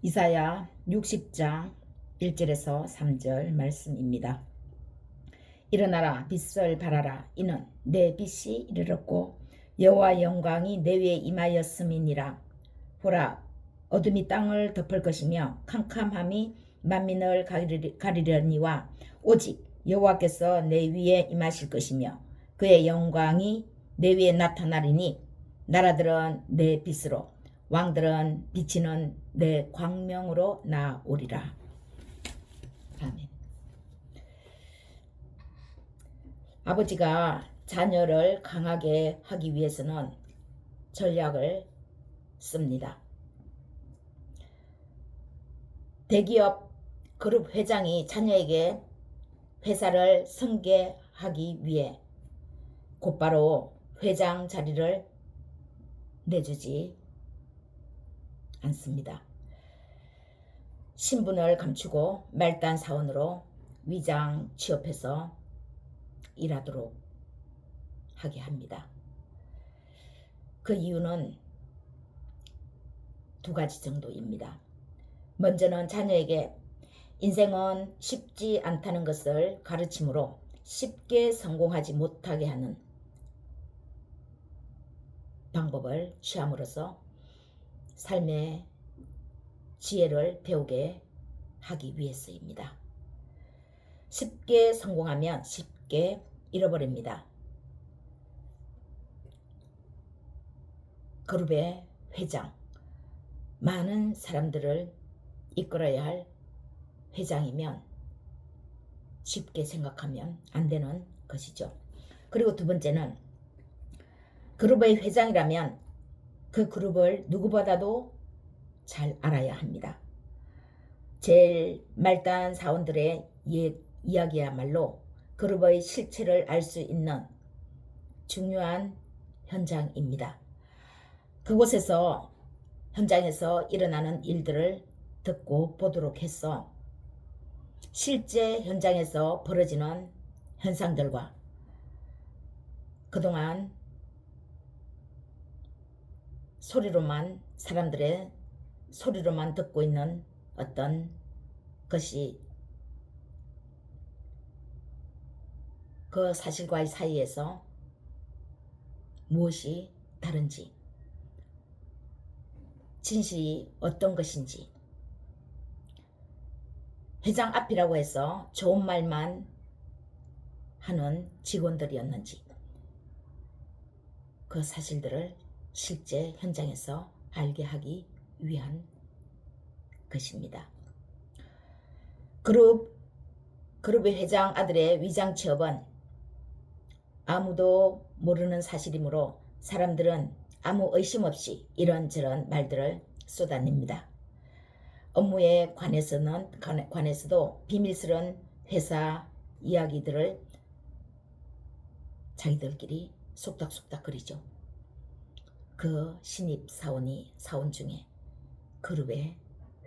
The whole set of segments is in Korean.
이사야 60장 1절에서 3절 말씀입니다. 일어나라 빛을 발하라. 이는 내 빛이 이르렀고 여호와의 영광이 내 위에 임하였음이니라. 보라, 어둠이 땅을 덮을 것이며 캄캄함이 만민을 가리려니와 오직 여호와께서 내 위에 임하실 것이며 그의 영광이 내 위에 나타나리니 나라들은 내 빛으로 왕들은 비치는 내 광명으로 나오리라. 아멘. 아버지가 자녀를 강하게 하기 위해서는 전략을 씁니다. 대기업 그룹 회장이 자녀에게 회사를 승계하기 위해 곧바로 회장 자리를 내주지 않습니다. 신분을 감추고 말단 사원으로 위장 취업해서 일하도록 하게 합니다. 그 이유는 두 가지 정도입니다. 먼저는 자녀에게 인생은 쉽지 않다는 것을 가르침으로 쉽게 성공하지 못하게 하는 방법을 취함으로써 삶의 지혜를 배우게 하기 위해서입니다. 쉽게 성공하면 쉽게 잃어버립니다. 그룹의 회장, 많은 사람들을 이끌어야 할 회장이면 쉽게 생각하면 안 되는 것이죠. 그리고 두 번째는 그룹의 회장이라면 그 그룹을 누구보다도 잘 알아야 합니다. 제일 말단 사원들의 이야기야말로 그룹의 실체를 알 수 있는 중요한 현장입니다. 그곳에서 현장에서 일어나는 일들을 듣고 보도록 해서 실제 현장에서 벌어지는 현상들과 그동안 사람들의 소리로만 듣고 있는 어떤 것이 그 사실과의 사이에서 무엇이 다른지, 진실이 어떤 것인지, 회장 앞이라고 해서 좋은 말만 하는 직원들이었는지, 그 사실들을 실제 현장에서 알게 하기 위한 것입니다. 그룹의 회장 아들의 위장 취업은 아무도 모르는 사실이므로 사람들은 아무 의심 없이 이런저런 말들을 쏟아냅니다. 업무에 관해서도 비밀스러운 회사 이야기들을 자기들끼리 속닥속닥거리죠. 그 신입 사원 중에 그룹의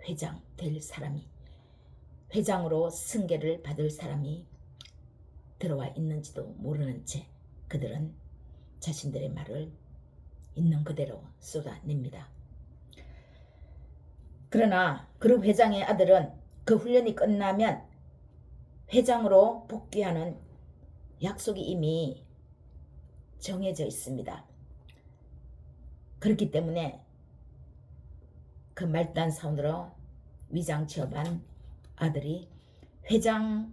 회장 될 사람이, 회장으로 승계를 받을 사람이 들어와 있는지도 모르는 채 그들은 자신들의 말을 있는 그대로 쏟아냅니다. 그러나 그룹 회장의 아들은 그 훈련이 끝나면 회장으로 복귀하는 약속이 이미 정해져 있습니다. 그렇기 때문에 그 말단 사원으로 위장 취업한 아들이 회장으로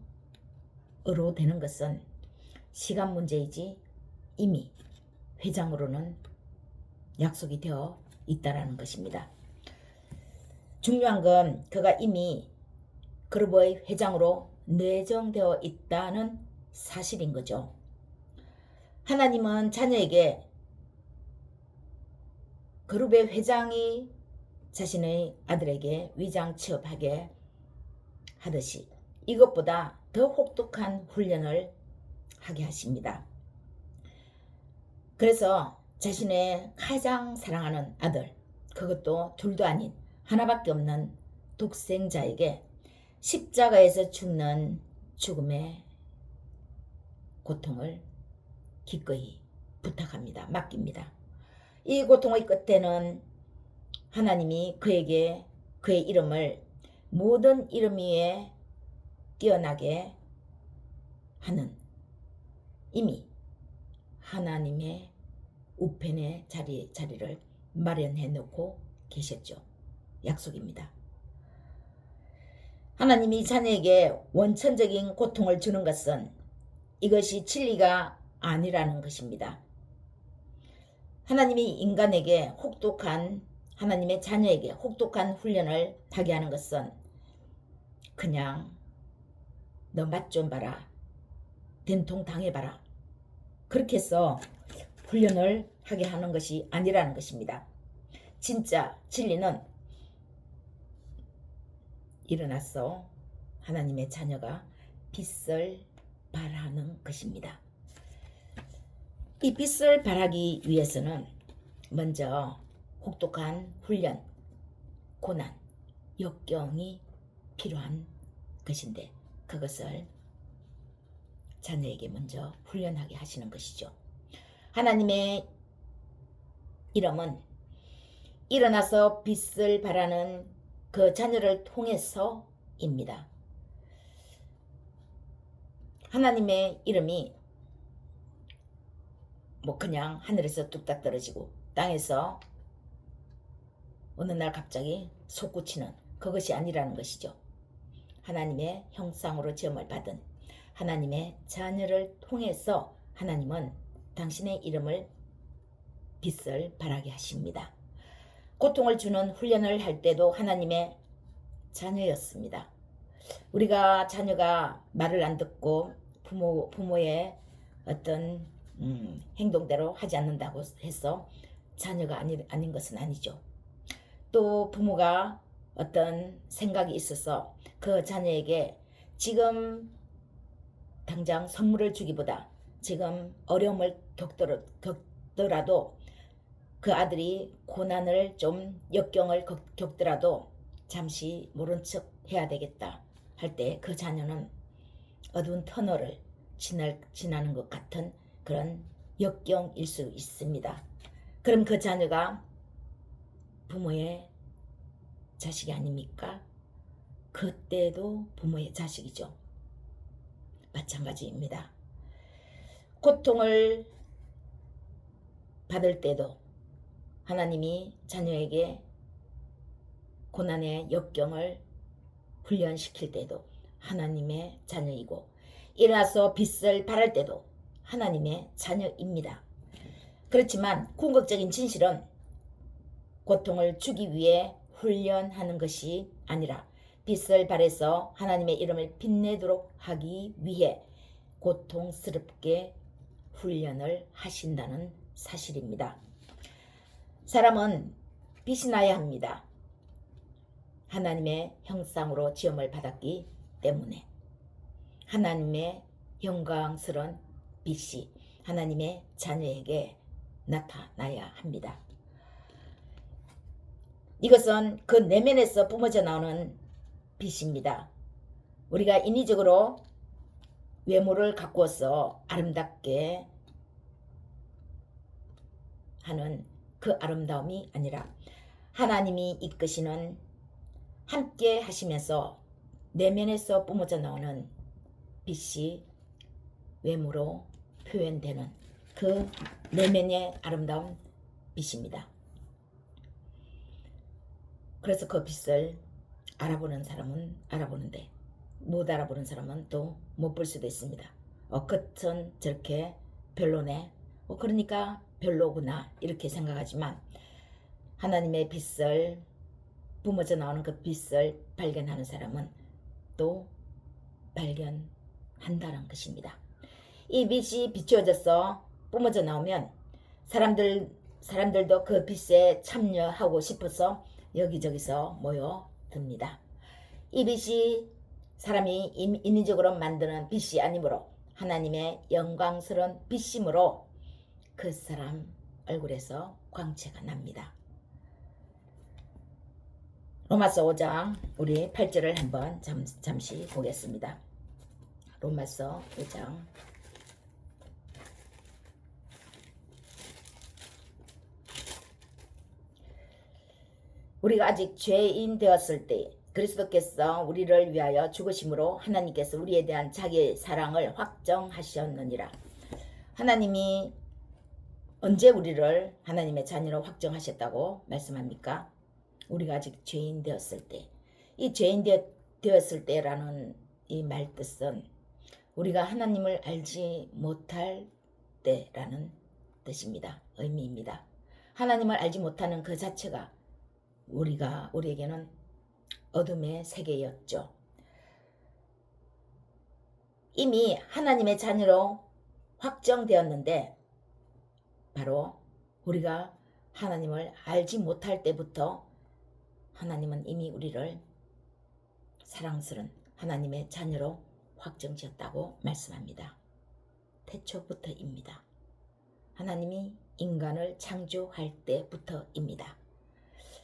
되는 것은 시간 문제이지 이미 회장으로는 약속이 되어 있다라는 것입니다. 중요한 건 그가 이미 그룹의 회장으로 내정되어 있다는 사실인 거죠. 하나님은 자녀에게 그룹의 회장이 자신의 아들에게 위장 취업하게 하듯이 이것보다 더 혹독한 훈련을 하게 하십니다. 그래서 자신의 가장 사랑하는 아들, 그것도 둘도 아닌 하나밖에 없는 독생자에게 십자가에서 죽는 죽음의 고통을 기꺼이 부탁합니다. 맡깁니다. 이 고통의 끝에는 하나님이 그에게 그의 이름을 모든 이름 위에 뛰어나게 하는, 이미 하나님의 우편의 자리를 마련해 놓고 계셨죠. 약속입니다. 하나님이 자녀에게 원천적인 고통을 주는 것은 이것이 진리가 아니라는 것입니다. 하나님이 인간에게 하나님의 자녀에게 혹독한 훈련을 하게 하는 것은 그냥 너 맛 좀 봐라, 된통 당해봐라, 그렇게 해서 훈련을 하게 하는 것이 아니라는 것입니다. 진짜 진리는 일어나서 하나님의 자녀가 빛을 발하는 것입니다. 이 빛을 발하기 위해서는 먼저 혹독한 훈련, 고난, 역경이 필요한 것인데 그것을 자녀에게 먼저 훈련하게 하시는 것이죠. 하나님의 이름은 일어나서 빛을 발하는 그 자녀를 통해서입니다. 하나님의 이름이 그냥 하늘에서 뚝딱 떨어지고 땅에서 어느 날 갑자기 솟구치는 그것이 아니라는 것이죠. 하나님의 형상으로 지음을 받은 하나님의 자녀를 통해서 하나님은 당신의 이름을 빛을 발하게 하십니다. 고통을 주는 훈련을 할 때도 하나님의 자녀였습니다. 우리가 자녀가 말을 안 듣고 부모의 어떤 행동대로 하지 않는다고 해서 자녀가 아닌 것은 아니죠. 또 부모가 어떤 생각이 있어서 그 자녀에게 지금 당장 선물을 주기보다 지금 어려움을 겪더라도 그 아들이 고난을 역경을 겪더라도 잠시 모른 척 해야 되겠다 할 때 그 자녀는 어두운 터널을 지나는 것 같은 그런 역경일 수 있습니다. 그럼 그 자녀가 부모의 자식이 아닙니까? 그때도 부모의 자식이죠. 마찬가지입니다. 고통을 받을 때도 하나님이 자녀에게 고난의 역경을 훈련시킬 때도 하나님의 자녀이고 일어나서 빛을 발할 때도 하나님의 자녀입니다. 그렇지만 궁극적인 진실은 고통을 주기 위해 훈련하는 것이 아니라 빛을 발해서 하나님의 이름을 빛내도록 하기 위해 고통스럽게 훈련을 하신다는 사실입니다. 사람은 빛이 나야 합니다. 하나님의 형상으로 지음을 받았기 때문에 하나님의 영광스러운 빛이 하나님의 자녀에게 나타나야 합니다. 이것은 그 내면에서 뿜어져 나오는 빛입니다. 우리가 인위적으로 외모를 가꾸어서 아름답게 하는 그 아름다움이 아니라 하나님이 이끄시는 함께 하시면서 내면에서 뿜어져 나오는 빛이 외모로 표현되는 그 내면의 아름다운 빛입니다. 그래서 그 빛을 알아보는 사람은 알아보는데 못 알아보는 사람은 또 못 볼 수도 있습니다. 겉은 저렇게 별로네, 그러니까 별로구나 이렇게 생각하지만 하나님의 빛을 뿜어져 나오는 그 빛을 발견하는 사람은 또 발견한다는 것입니다. 이 빛이 비추어져서 뿜어져 나오면 사람들도 그 빛에 참여하고 싶어서 여기저기서 모여듭니다. 이 빛이 사람이 인위적으로 만드는 빛이 아니므로 하나님의 영광스러운 빛이므로 그 사람 얼굴에서 광채가 납니다. 로마서 5장 우리 8절을 한번 잠시 보겠습니다. 로마서 5장 우리가 아직 죄인 되었을 때 그리스도께서 우리를 위하여 죽으심으로 하나님께서 우리에 대한 자기의 사랑을 확정하셨느니라. 하나님이 언제 우리를 하나님의 자녀로 확정하셨다고 말씀합니까? 우리가 아직 죄인 되었을 때. 이 죄인 되었을 때라는 이 말뜻은 우리가 하나님을 알지 못할 때라는 뜻입니다. 의미입니다. 하나님을 알지 못하는 그 자체가 우리에게는 어둠의 세계였죠. 이미 하나님의 자녀로 확정되었는데 바로 우리가 하나님을 알지 못할 때부터 하나님은 이미 우리를 사랑스러운 하나님의 자녀로 확정지었다고 말씀합니다. 태초부터입니다. 하나님이 인간을 창조할 때부터입니다.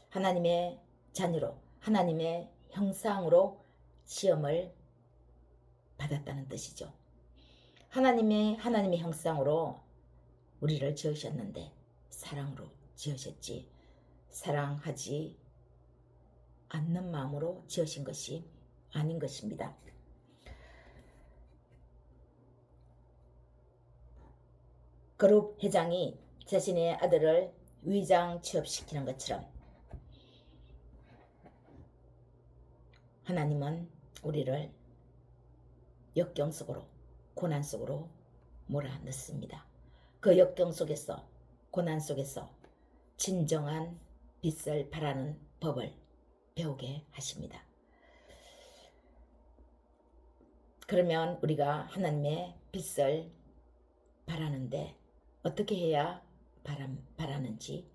하나님의 자녀로 하나님의 형상으로 시험을 받았다는 뜻이죠. 하나님의 형상으로 우리를 지으셨는데 사랑으로 지으셨지 사랑하지 않는 마음으로 지으신 것이 아닌 것입니다. 그룹 회장이 자신의 아들을 위장 취업시키는 것처럼 하나님은 우리를 역경 속으로 고난 속으로 몰아넣습니다. 그 역경 속에서 고난 속에서 진정한 빛을 발하는 법을 배우게 하십니다. 그러면 우리가 하나님의 빛을 발하는데 어떻게 해야 발하는지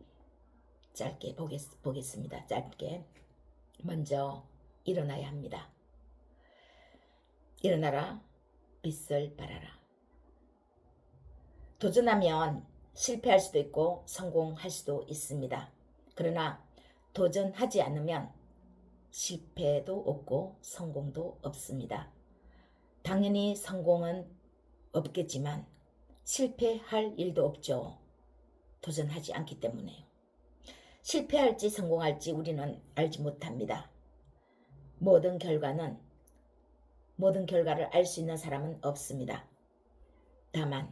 짧게 보겠습니다. 짧게. 먼저 일어나야 합니다. 일어나라, 빛을 발하라. 도전하면 실패할 수도 있고 성공할 수도 있습니다. 그러나 도전하지 않으면 실패도 없고 성공도 없습니다. 당연히 성공은 없겠지만 실패할 일도 없죠. 도전하지 않기 때문에요. 실패할지 성공할지 우리는 알지 못합니다. 모든 결과를 알 수 있는 사람은 없습니다. 다만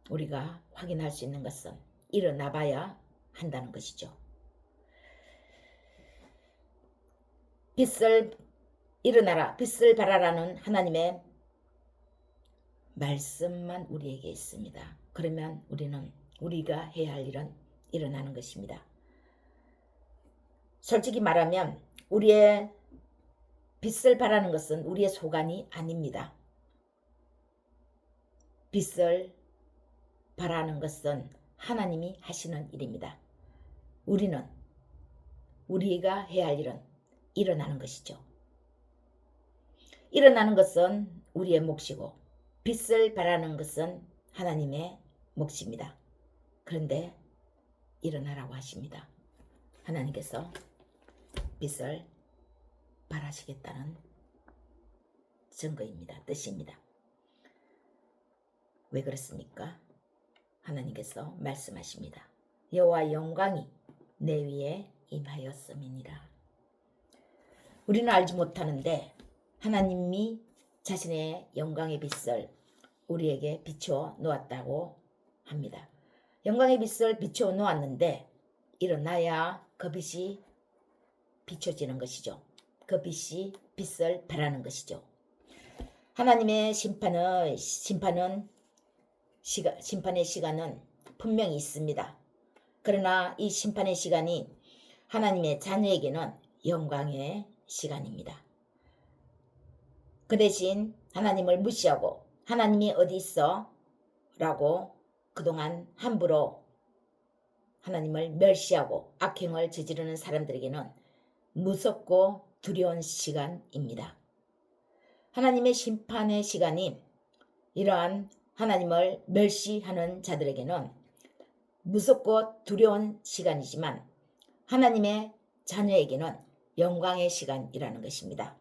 우리가 확인할 수 있는 것은 일어나 봐야 한다는 것이죠. 일어나라, 빛을 발하라는 하나님의 말씀만 우리에게 있습니다. 그러면 우리가 해야 할 일은 일어나는 것입니다. 솔직히 말하면 우리의 빛을 발하는 것은 우리의 소관이 아닙니다. 빛을 발하는 것은 하나님이 하시는 일입니다. 우리가 해야 할 일은 일어나는 것이죠. 일어나는 것은 우리의 몫이고 빛을 발하는 것은 하나님의 몫입니다. 그런데 일어나라고 하십니다. 하나님께서 빛을 발하시겠다는 증거입니다. 뜻입니다. 왜 그렇습니까? 하나님께서 말씀하십니다. 여호와 영광이 내 위에 임하였음이니라. 우리는 알지 못하는데 하나님이 자신의 영광의 빛을 우리에게 비추어 놓았다고 합니다. 영광의 빛을 비추어 놓았는데 일어나야 그 빛이 비춰지는 것이죠. 그 빛이 빛을 발하는 것이죠. 하나님의 심판의 시간은 분명히 있습니다. 그러나 이 심판의 시간이 하나님의 자녀에게는 영광의 시간입니다. 그 대신 하나님을 무시하고 하나님이 어디 있어? 라고 그동안 함부로 하나님을 멸시하고 악행을 저지르는 사람들에게는 무섭고 두려운 시간입니다. 하나님의 심판의 시간이 이러한 하나님을 멸시하는 자들에게는 무섭고 두려운 시간이지만 하나님의 자녀에게는 영광의 시간이라는 것입니다.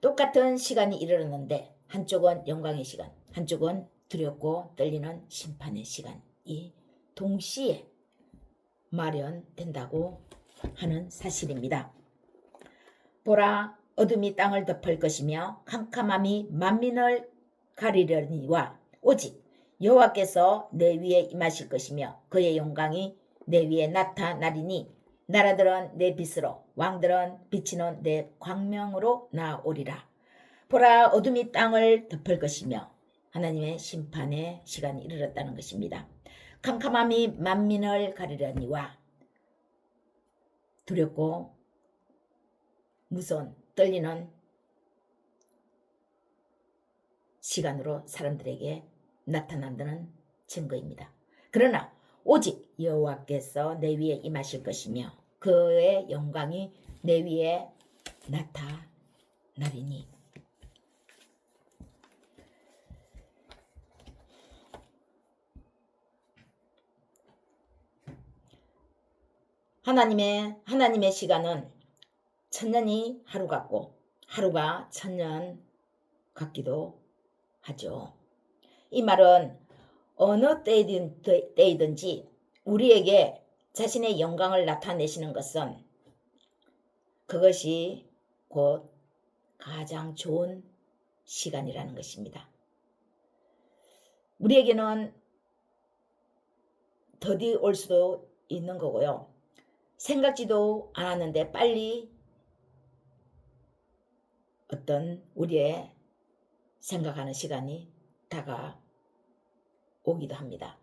똑같은 시간이 이르렀는데 한쪽은 영광의 시간, 한쪽은 두렵고 떨리는 심판의 시간이 동시에 마련된다고 하는 사실입니다. 보라, 어둠이 땅을 덮을 것이며 캄캄함이 만민을 가리려니와 오직 여호와께서 내 위에 임하실 것이며 그의 영광이 내 위에 나타나리니 나라들은 내 빛으로 왕들은 비치는 내 광명으로 나오리라. 보라, 어둠이 땅을 덮을 것이며 하나님의 심판의 시간이 이르렀다는 것입니다. 캄캄함이 만민을 가리려니와 두렵고 무서운 떨리는 시간으로 사람들에게 나타난다는 증거입니다. 그러나 오직 여호와께서 내 위에 임하실 것이며 그의 영광이 내 위에 나타나리니 하나님의 시간은 천년이 하루 같고 하루가 천년 같기도 하죠. 이 말은 어느 때이든지 우리에게 자신의 영광을 나타내시는 것은 그것이 곧 가장 좋은 시간이라는 것입니다. 우리에게는 더디 올 수도 있는 거고요. 생각지도 않았는데 빨리 어떤 우리의 생각하는 시간이 다가오기도 합니다.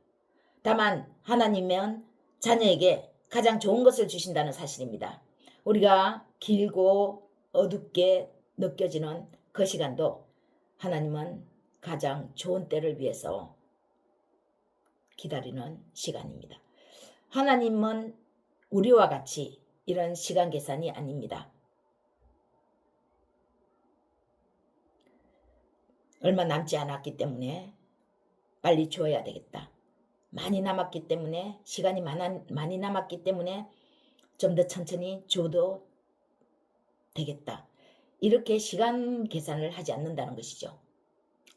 다만 하나님은 자녀에게 가장 좋은 것을 주신다는 사실입니다. 우리가 길고 어둡게 느껴지는 그 시간도 하나님은 가장 좋은 때를 위해서 기다리는 시간입니다. 하나님은 우리와 같이 이런 시간 계산이 아닙니다. 얼마 남지 않았기 때문에 빨리 줘야 되겠다. 많이 남았기 때문에 시간이 많이 남았기 때문에 좀 더 천천히 줘도 되겠다. 이렇게 시간 계산을 하지 않는다는 것이죠.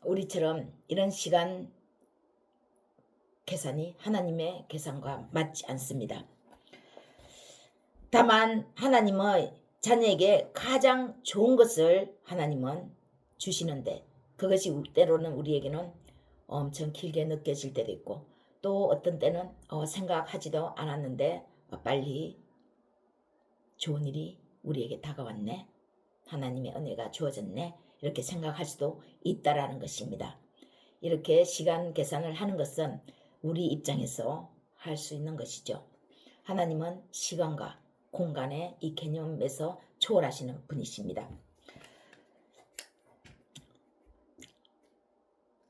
우리처럼 이런 시간 계산이 하나님의 계산과 맞지 않습니다. 다만 하나님의 자녀에게 가장 좋은 것을 하나님은 주시는데 그것이 때로는 우리에게는 엄청 길게 느껴질 때도 있고 또 어떤 때는 생각하지도 않았는데 빨리 좋은 일이 우리에게 다가왔네. 하나님의 은혜가 주어졌네. 이렇게 생각할 수도 있다라는 것입니다. 이렇게 시간 계산을 하는 것은 우리 입장에서 할 수 있는 것이죠. 하나님은 시간과 공간의 이 개념에서 초월하시는 분이십니다.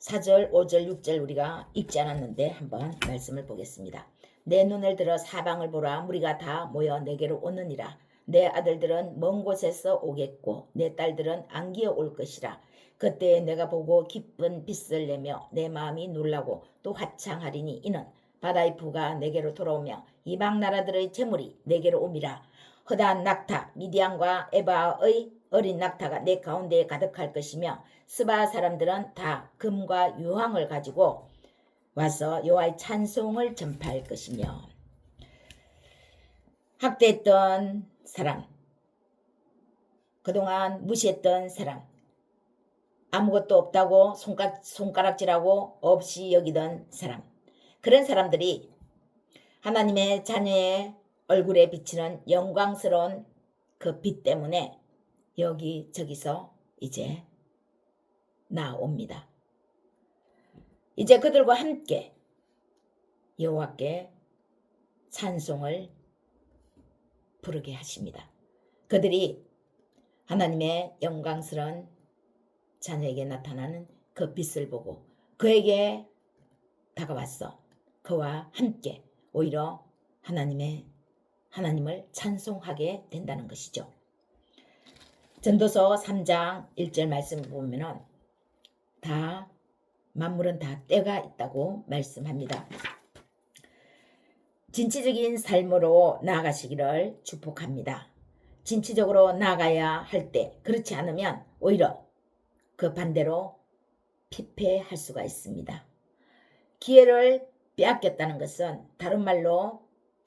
4절, 5절, 6절 우리가 읽지 않았는데 한번 말씀을 보겠습니다. 내 눈을 들어 사방을 보라. 무리가 다 모여 내게로 오느니라. 내 아들들은 먼 곳에서 오겠고 내 딸들은 안기어 올 것이라. 그때에 내가 보고 기쁜 빛을 내며 내 마음이 놀라고 또 화창하리니 이는 바다의 부가 내게로 돌아오며 이방 나라들의 재물이 내게로 옴이라. 허다한 낙타 미디안과 에바의 어린 낙타가 내 가운데에 가득할 것이며 스바 사람들은 다 금과 유황을 가지고 와서 여호와의 찬송을 전파할 것이며 학대했던 사람, 그동안 무시했던 사람, 아무것도 없다고 손가락질하고 없이 여기던 사람, 그런 사람들이 하나님의 자녀의 얼굴에 비치는 영광스러운 그 빛 때문에 여기저기서 이제 나옵니다. 이제 그들과 함께 여호와께 찬송을 부르게 하십니다. 그들이 하나님의 영광스러운 자녀에게 나타나는 그 빛을 보고 그에게 다가왔어 그와 함께 오히려 하나님을 찬송하게 된다는 것이죠. 전도서 3장 1절 말씀을 보면은 다 만물은 다 때가 있다고 말씀합니다. 진취적인 삶으로 나아가시기를 축복합니다. 진취적으로 나아가야 할 때 그렇지 않으면 오히려 그 반대로 피폐할 수가 있습니다. 기회를 빼앗겼다는 것은 다른 말로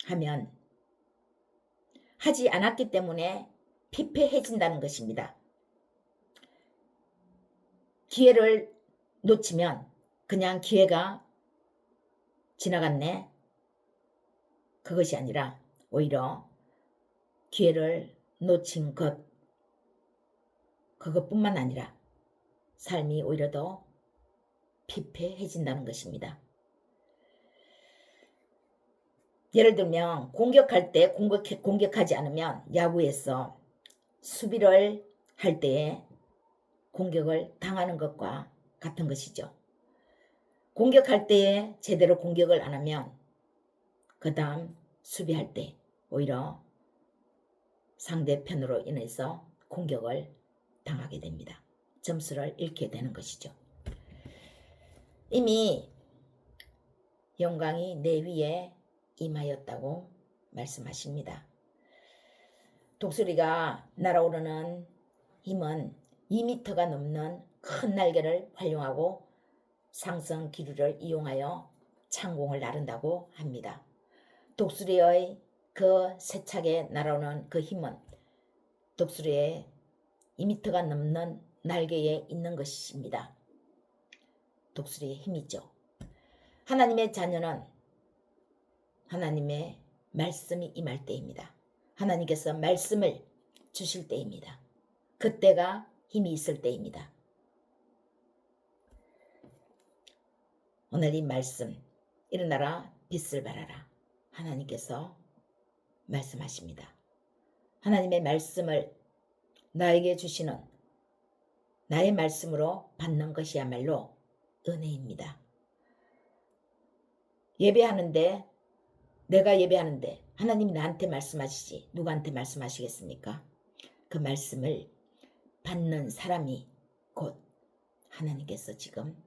하면 하지 않았기 때문에 피폐해진다는 것입니다. 기회를 놓치면 그냥 기회가 지나갔네. 그것이 아니라 오히려 기회를 놓친 그것뿐만 아니라 삶이 오히려 더 피폐해진다는 것입니다. 예를 들면 공격할 때 공격하지 않으면 야구에서 수비를 할 때에 공격을 당하는 것과 같은 것이죠. 공격할 때에 제대로 공격을 안 하면 그 다음 수비할 때 오히려 상대편으로 인해서 공격을 당하게 됩니다. 점수를 잃게 되는 것이죠. 이미 영광이 내 위에 임하였다고 말씀하십니다. 독수리가 날아오르는 힘은 2m가 넘는 큰 날개를 활용하고 상승 기류를 이용하여 창공을 나른다고 합니다. 독수리의 그 세차게 날아오는 그 힘은 독수리의 2m가 넘는 날개에 있는 것입니다. 독수리의 힘이죠. 하나님의 자녀는 하나님의 말씀이 임할 때입니다. 하나님께서 말씀을 주실 때입니다. 그때가 힘이 있을 때입니다. 오늘 이 말씀, 일어나라 빛을 발하라. 하나님께서 말씀하십니다. 하나님의 말씀을 나에게 주시는 나의 말씀으로 받는 것이야말로 은혜입니다. 내가 예배하는데 하나님이 나한테 말씀하시지 누구한테 말씀하시겠습니까? 그 말씀을 받는 사람이 곧 하나님께서 지금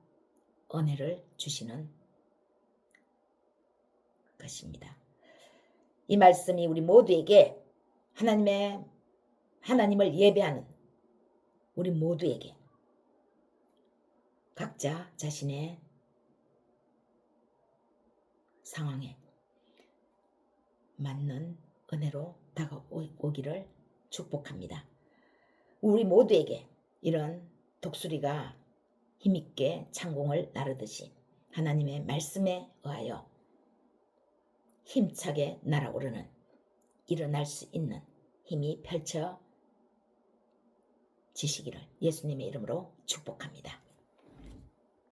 은혜를 주시는 것입니다. 이 말씀이 우리 모두에게 하나님을 예배하는 우리 모두에게 각자 자신의 상황에 맞는 은혜로 다가오기를 축복합니다. 우리 모두에게 이런 독수리가 힘있게 창공을 나르듯이 하나님의 말씀에 의하여 힘차게 날아오르는 일어날 수 있는 힘이 펼쳐지시기를 예수님의 이름으로 축복합니다.